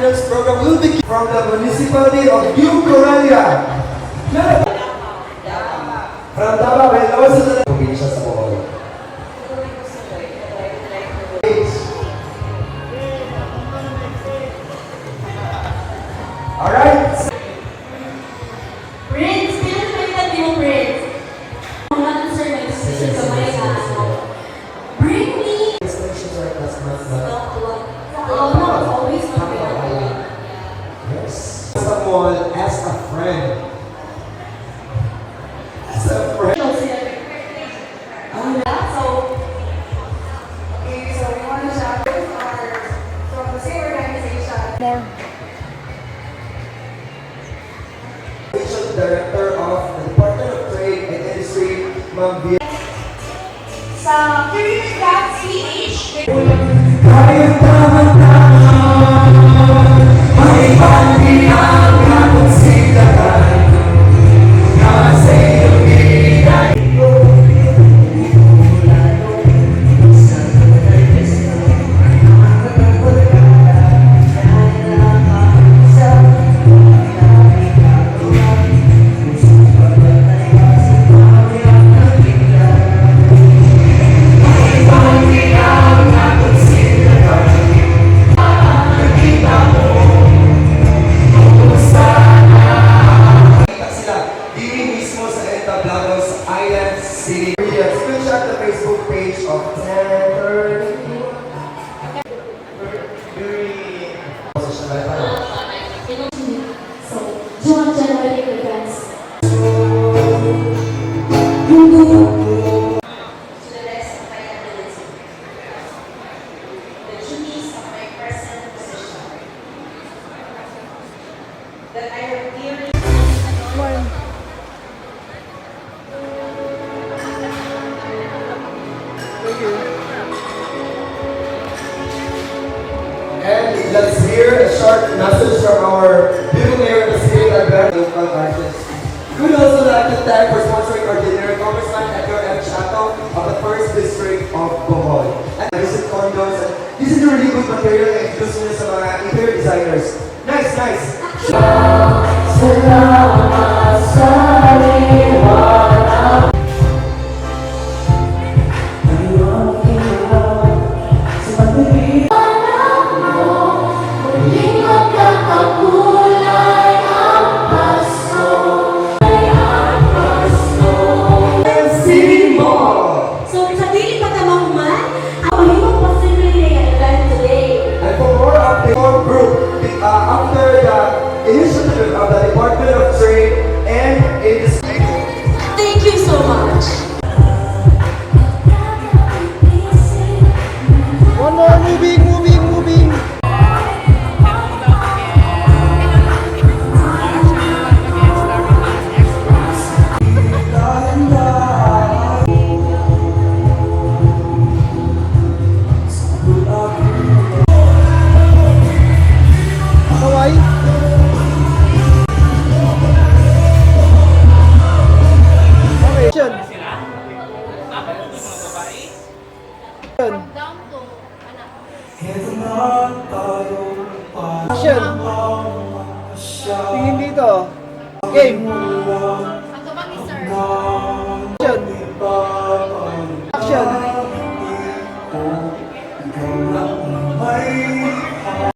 Finance Program will begin from the municipality of New Coralia. From Davao, and also the probinsya sa Bohol. Alright? Prince, pinag-palitan mo, Prince. Mga sir, nag-station sa may bring me. Always Yes. Someone as a friend. As a friend. So we want to shout out from the same organization. Director of the Department of Trade and Industry, Ma'am B. Sa Career Gap CH. Screenshot the Facebook page of 10:30. So, John January events. To the best of my ability. The duties of my present position. That I will dearly. And let's hear a short message from our beautiful mayor of the city of Alberta, local artists. We would also like to thank for sponsoring our dinner, Congressman Edgar M. Chato of the 1st District of Bohol. And visit condos, and this is a really good material na introduce nyo sa mga interior designers. Nice, nice! Salamat sa liwanag. After the initiative of the Department of Trade and Industry. Thank you so much. One more, moving. Action! Tingin dito. Game! Action! Action!